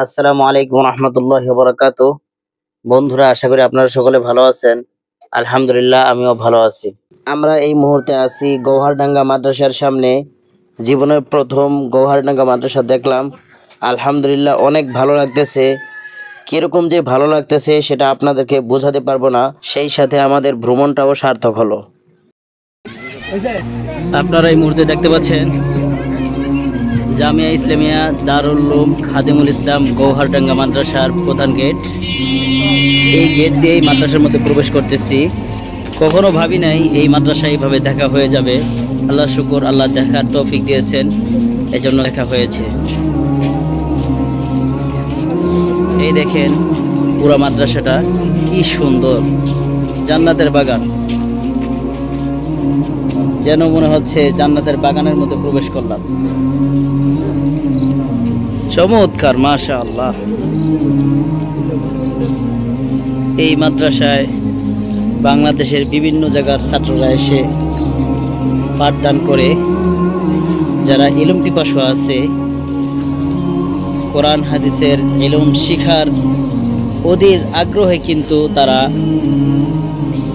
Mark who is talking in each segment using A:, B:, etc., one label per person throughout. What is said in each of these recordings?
A: আসসালামু আলাইকুম রহমতুল্লাহি ওয়া বারাকাতুহু। বন্ধুরা, আশা করি আপনারা সকলে ভালো আছেন। আলহামদুলিল্লাহ, আমিও ভালো আছি। আমরা এই মুহূর্তে আছি গৌহারডাঙ্গা মাদ্রাসার সামনে। জীবনের প্রথম গৌহারডাঙ্গা মাদ্রাসা দেখলাম। আলহামদুলিল্লাহ, অনেক ভালো লাগতেছে। কিরকম যে ভালো লাগতেছে সেটা আপনাদেরকে বোঝাতে পারবো না। সেই সাথে আমাদের ভ্রমণটাও সার্থক হলো। আপনারা এই মুহূর্তে দেখতে পাচ্ছেন জামিয়া ইসলামিয়া দারুল উলুম খাদিমুল ইসলাম গৌহারডাঙ্গা মাদ্রাসার প্রধান গেট। এই গেট দিয়ে এই মাদ্রাসার মধ্যে প্রবেশ করতেছি। কখনো ভাবি নাই এই মাদ্রাসা এইভাবে দেখা হয়ে যাবে। আল্লাহ শুকর, আল্লাহ দেখার তৌফিক দিয়েছেন, এজন্য দেখা হয়েছে। এই দেখেন পুরো মাদ্রাসাটা কি সুন্দর, জান্নাতের বাগান। যেন মনে হচ্ছে জান্নাতের বাগানের মধ্যে প্রবেশ করলাম। চমৎকার, মাশাআল্লাহ। এই মাদ্রাসায় বাংলাদেশের বিভিন্ন জায়গার ছাত্ররা এসে পাঠদান করে। যারা ইলম পিপাসু আছে, কোরআন হাদিসের ইলম শিখার অধীর আগ্রহে কিন্তু তারা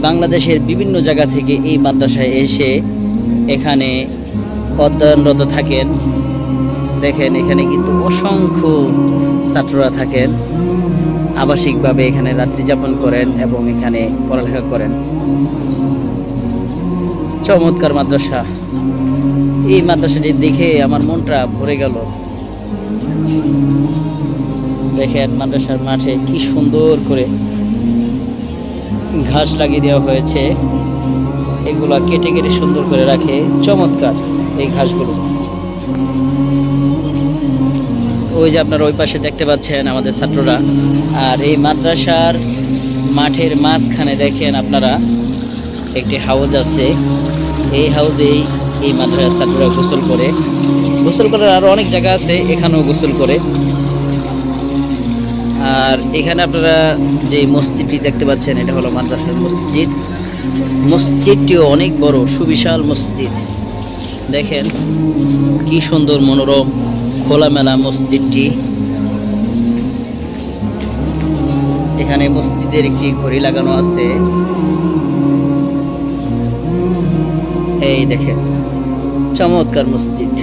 A: বাংলাদেশের বিভিন্ন জায়গা থেকে এই মাদ্রাসায় এসে এখানে অধ্যয়নরত থাকেন। দেখেন এখানে কিন্তু অসংখ্য ছাত্ররা থাকেন, আবাসিকভাবে এখানে রাত্রি যাপন করেন এবং এখানে পড়ালেখা করেন। চমৎকার মাদ্রাসা। এই মাদ্রাসাটি দেখে আমার মনটা ভরে গেল। দেখেন মাদ্রাসার মাঠে কি সুন্দর করে ঘাস লাগিয়ে দেওয়া হয়েছে। এগুলা কেটে কেটে সুন্দর করে রাখে। চমৎকার এই ঘাসগুলো। ওই যে আপনারা ওই পাশে দেখতে পাচ্ছেন আমাদের ছাত্ররা। আর এই মাদ্রাসার মাঠের মাঝখানে দেখেন আপনারা একটি হাউজ আছে। এই হাউজেই এই মাদ্রাসার ছাত্ররা গোসল করে। গোসল করার আরো অনেক জায়গা আছে, এখানেও গোসল করে। আর এখানে আপনারা যে মসজিদটি দেখতে পাচ্ছেন, এটা হলো মাদ্রাসার মসজিদ। মসজিদটিও অনেক বড়, সুবিশাল মসজিদ। দেখেন কি সুন্দর মনোরম খোলামেলা মসজিদটি। এখানে মসজিদের একটি ঘড়ি লাগানো আছে। এই দেখেন চমৎকার মসজিদ।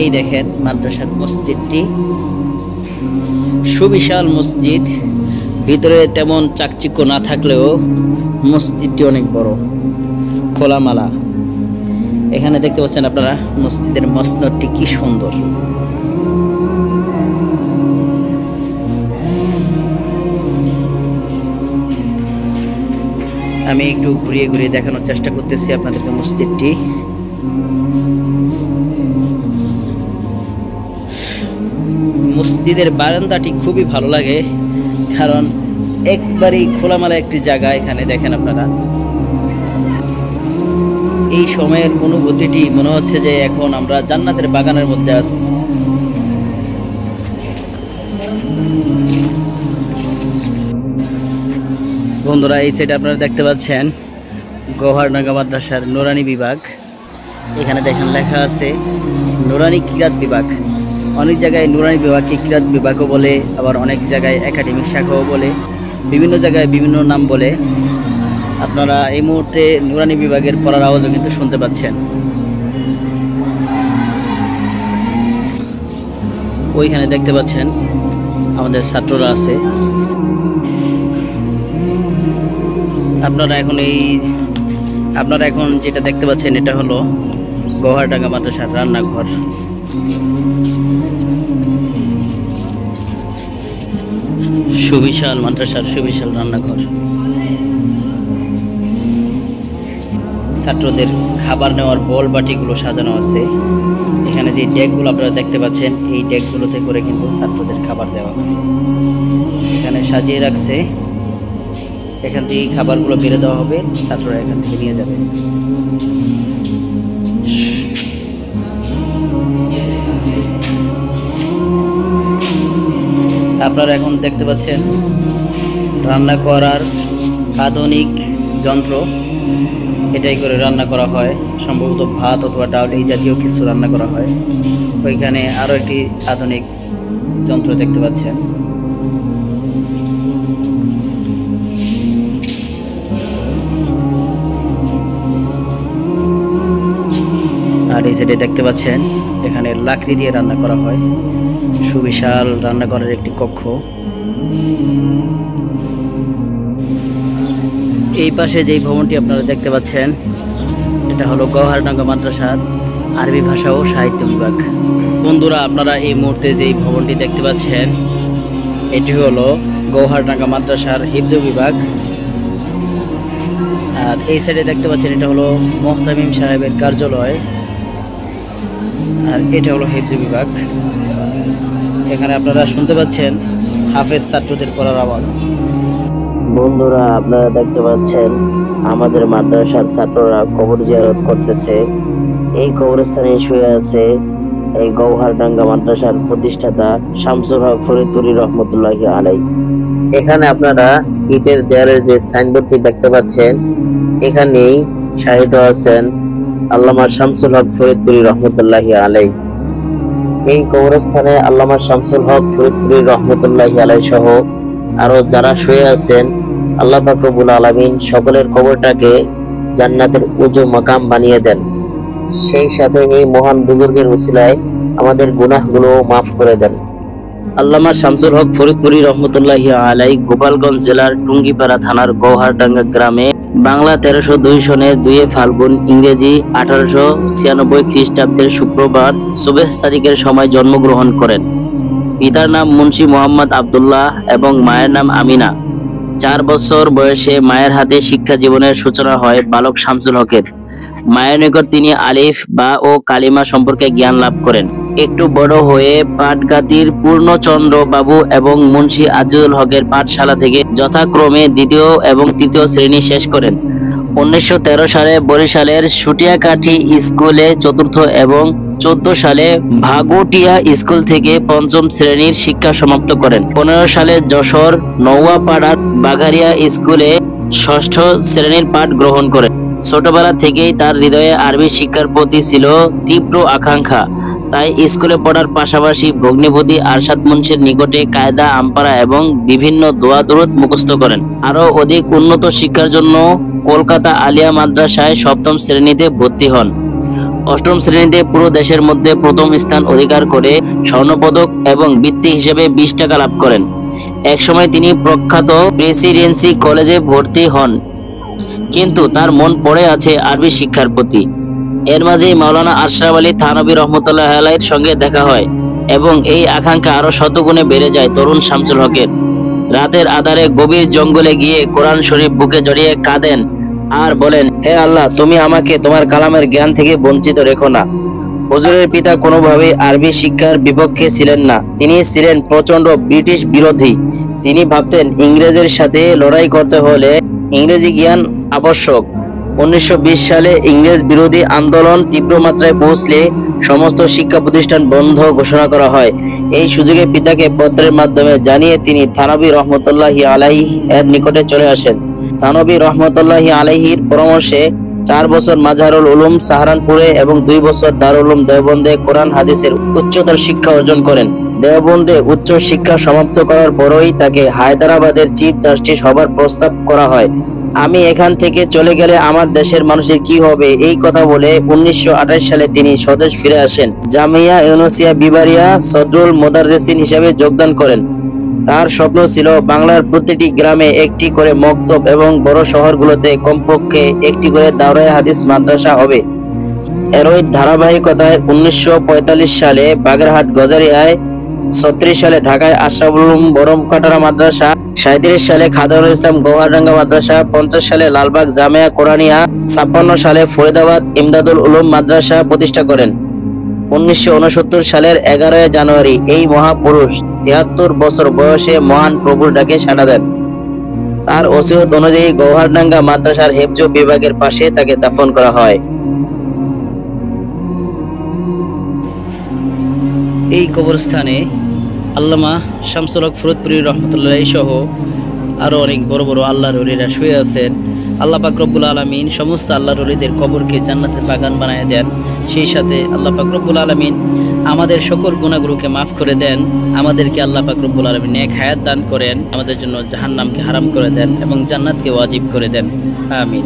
A: এই দেখেন মাদ্রাসার মসজিদটি, সুবিশাল মসজিদ। ভিতরে তেমন চাকচিক্য না থাকলেও মসজিদটি অনেক বড়, খোলামেলা। এখানে দেখতে পাচ্ছেন আপনারা মসজিদের মসনদটি কি সুন্দর। আমি একটু ঘুরিয়ে ঘুরিয়ে দেখানোর চেষ্টা করতেছি আপনাদেরকে মসজিদটি। মসজিদের বারান্দাটি খুবই ভালো লাগে, কারণ একবারেই খোলামেলা একটি জায়গা। এখানে দেখেন আপনারা এই সময়ের অনুভূতিটি মনে হচ্ছে যে এখন আমরা জান্নাতের বাগানের মধ্যে আছি। বন্ধুরা, এই সাইডে আপনারা দেখতে পাচ্ছেন গৌহারডাঙ্গা মাদ্রাসার নুরানি বিভাগ। এখানে দেখেন লেখা আছে নুরানি কিরাত বিভাগ। অনেক জায়গায় নুরানি বিভাগকে কিরাত বিভাগও বলে, আবার অনেক জায়গায় একাডেমিক শাখাও বলে, বিভিন্ন জায়গায় বিভিন্ন নাম বলে। আপনারা এই মুহূর্তে নুরানি বিভাগের পড়ার আওয়াজও কিন্তু শুনতে পাচ্ছেন। ওইখানে দেখতে পাচ্ছেন আমাদের ছাত্ররা আছে। আপনারা এখন যেটা দেখতে পাচ্ছেন, এটা হলো গৌহারডাঙ্গা মাদ্রাসার রান্নাঘর। সুবিশাল মাদ্রাসার সুবিশাল রান্নাঘর। ছাত্রদের খাবার নেওয়ার বল বাটিগুলো সাজানো আছে। এখানে যে ডেকগুলো আপনারা দেখতে পাচ্ছেন, এই ডেকগুলোতে করে কিন্তু ছাত্রদের খাবার দেওয়া হয়। এখানে সাজিয়ে রাখছে। এখান থেকে খাবারগুলো বেড়ে দেওয়া হবে, ছাত্ররা এখান থেকে নিয়ে যাবে। আপনারা এখন দেখতে পাচ্ছেন রান্না করার আধুনিক
B: যন্ত্র, এটাই করে রান্না করা হয়, সম্ভবত ভাত অথবা ডাল এই জাতীয় কিছু রান্না করা হয়। ওইখানে আরও একটি আধুনিক যন্ত্র দেখতে পাচ্ছেন। আর এই সাইডে দেখতে পাচ্ছেন এখানে লাকড়ি দিয়ে রান্না করা হয়, সুবিশাল রান্নাঘরের একটি কক্ষ। এই পাশে যেই ভবনটি আপনারা দেখতে পাচ্ছেন এটা হলো গওহারডাঙ্গা মাদ্রাসার আরবি ভাষা ও সাহিত্য বিভাগ। বন্ধুরা, আপনারা এই মুহূর্তে যেই ভবনটি দেখতে পাচ্ছেন এটি হলো গওহারডাঙ্গা মাদ্রাসার হিফজ বিভাগ। আর এই সাইডে দেখতে পাচ্ছেন এটা হলো মোহতামিম সাহেবের কার্যালয়, আর এটা হলো হিফজ বিভাগ। এখানে আপনারা শুনতে পাচ্ছেন হাফেজ ছাত্রদের পড়ার আওয়াজ।
A: বন্ধুরা, আপনারা দেখতে পাচ্ছেন আমাদের মাদ্রাসার ছাত্ররা কবর জিয়ারত করতেছে। এই কবরস্থানে শুয়ে আছে এই গওহারডাঙ্গা মাদ্রাসার প্রতিষ্ঠাতা শামসুল হক ফরিদপুরি রহমতুল্লাহি আলাইহি। এখানে আপনারা ইটের দেয়ালের যে সাইনবোর্ডটি দেখতে পাচ্ছেন, এখানেই শাহিদ আছেন আল্লামা শামসুল হক ফরিদপুরি রহমতুল্লাহি আলাইহি। এই কবরস্থানে আল্লামা শামসুল হক ফরিদপুরি রহমতুল্লাহি আলাইহি সহ আরো যারা শুয়ে আছেন, আল্লাহ পাক রব্বুল আলামিন সকলের কবরটাকে জান্নাতের উঁচু মাকাম বানিয়ে দেন। সেই সাথে এই মহান বুজুর্গের উসিলায় আমাদের গুনাহগুলো মাফ করে দেন। আল্লামা শামসুল হক ফরিদপুরি রহমতুল্লাহি আলাইহি গোপালগঞ্জ জেলার টুঙ্গিপাড়া থানার গওহারডাঙ্গা গ্রামে বাংলা 1302 সনের 2 ফাল্গুন ইংরেজি 1896 খ্রিস্টাব্দের শুক্রবার সুবেহ তারিখের সময় জন্মগ্রহণ করেন। পিতার নাম মুন্সি মোহাম্মদ আব্দুল্লাহ এবং মায়ের নাম আমিনা। 4 বছর বয়সে মায়ের হাতে শিক্ষা জীবনের সূচনা হয় বালক শামসুল হকের। মায়ের নিকট তিনি আলিফ বা ও কালিমা সম্পর্কে জ্ঞান লাভ করেন। একটু বড় হয়ে পাটগাতির পূর্ণচন্দ্র বাবু এবং মুন্সি আজিজুল হকের পাঠশালা থেকে যথাক্রমে 2য় এবং 3য় শ্রেণী শেষ করেন। 1913 সালে বরিশালের সুটিয়াকাঠি স্কুলে 4র্থ এবং 14 সালে ভাগোটিয়া স্কুল থেকে 5ম শ্রেণীর শিক্ষা সমাপ্ত করেন। 15 সালে যশোর নওয়াপাড়ার বাগারিয়া স্কুলে 6ষ্ঠ শ্রেণীর পাঠ গ্রহণ করেন। ছোটবেলা থেকেই তার হৃদয়ে আরবি শিক্ষার প্রতি ছিল তীব্র আকাঙ্ক্ষা। তাই স্কুলে পড়ার পাশাপাশি ভগ্নিপতি আরশাদ মুন্সির নিকটে কায়দা, আমপারা এবং বিভিন্ন দোয়া দুরূদ মুখস্থ করেন। আরো অধিক উন্নত শিক্ষার জন্য কলকাতা আলিয়া মাদ্রাসায় 7ম শ্রেণীতে ভর্তি হন। 8ম শ্রেণীতে পুরো দেশের মধ্যে প্রথম স্থান অধিকার করে স্বর্ণপদক এবং বৃত্তি হিসেবে 20 টাকা লাভ করেন। একসময় তিনি প্রখ্যাত প্রেসিডেন্সি কলেজে ভর্তি হন, কিন্তু তার মন পড়ে আছে আরবি শিক্ষার প্রতি। এর মাঝেই মাওলানা আশরাফ আলী থানভী রহমতুল্লাহ আলাইহির সঙ্গে দেখা হয় এবং এই আকাঙ্ক্ষা আরো শতগুণে বেড়ে যায় তরুণ শামসুল হকের। রাতের আধারে গভীর জঙ্গলে গিয়ে কোরআন শরীফ বুকে জড়িয়ে কাঁদেন আর বলেন, হে আল্লাহ, তুমি আমাকে তোমার কালামের জ্ঞান থেকে বঞ্চিত রেখো না। হুজুরের পিতা কোনোভাবেই আরবি শিক্ষার বিপক্ষে ছিলেন না, তিনি ছিলেন প্রচন্ড ব্রিটিশ বিরোধী। তিনি ভাবতেন ইংরেজের সাথে লড়াই করতে হলে ইংরেজি জ্ঞান আবশ্যক। 1920 সালে ইংরেজ বিরোধী আন্দোলন তীব্র মাত্রায় পৌঁছলে সমস্ত শিক্ষা প্রতিষ্ঠান বন্ধ ঘোষণা করা হয়। এই সুযোগে পিতাকে পত্রের মাধ্যমে জানিয়ে তিনি থানভী রহমতুল্লাহি আলাইহি এর নিকটে চলে আসেন। থানভী রহমতুল্লাহি আলাইহির পরামর্শে 4 বছর মাঝহারুল উলুম সাহারানপুরে এবং 2 বছর দারুল উলুম দেওবন্দে কোরআন হাদিসের উচ্চতর শিক্ষা অর্জন করেন। দেওবন্দে উচ্চ শিক্ষা সমাপ্ত করার পরই তাকে হায়দ্রাবাদের চিফ জাস্টিস হবার প্রস্তাব করা হয়। আমি এখান থেকে চলে গেলে আমার দেশের মানুষের কি হবে, এই কথা বলে 1928 সালে তিনি স্বদেশ ফিরে আসেন। জামিয়া ইউনুসিয়া বিবারিয়া সদরুল মুদাররিসিন হিসেবে যোগদান করেন। তার স্বপ্ন ছিল বাংলার প্রতিটি গ্রামে একটি করে মক্তব এবং বড় শহরগুলোতে কমপক্ষে একটি করে দাওরায়ে হাদিস মাদ্রাসা হবে। এরই ধারাবাহিকতায় 1945 সালে বাগেরহাট গজারিয়ায়, 36 সালে ঢাকায় আশরাফুল উলুম বরমকাটারা মাদ্রাসা, 37 সালে খাদেমুল ইসলাম গওহারডাঙ্গা মাদ্রাসা, 50 সালে লালবাগ জামিয়া কোরআনিয়া, 56 সালে ফরিদাবাদ ইমদাদুল উলুম মাদ্রাসা প্রতিষ্ঠা করেন। 1969 সালের 11 জানুয়ারি এই মহাপুরুষ 73 বছর বয়সে মহান প্রভুর ডাকে সাড়া দেন। তার ওসিয়ত অনুযায়ী গওহারডাঙ্গা মাদ্রাসার হিফজ বিভাগের পাশে তাকে দাফন করা হয়।
B: এই কবরস্থানে আল্লামা শামসুল হক ফরিদপুরি রহমতুল্লাহ সহ আরো অনেক বড় বড় আল্লাহর ওলিরা শুয়ে আছেন। আল্লাহ পাক রব্বুল আলামিন সমস্ত আল্লাহর ওলিদের কবরকে জান্নাতের বাগান বানায় দেন। সেই সাথে আল্লাহ পাক রব্বুল আলামিন আমাদের সকল গুনাহগুলোকে মাফ করে দেন। আমাদেরকে আল্লাহ পাক রব্বুল আলামিন নেক হায়াত দান করেন, আমাদের জন্য জাহান্নামকে হারাম করে দেন এবং জান্নাতকে ওয়াজিব করে দেন। আমিন।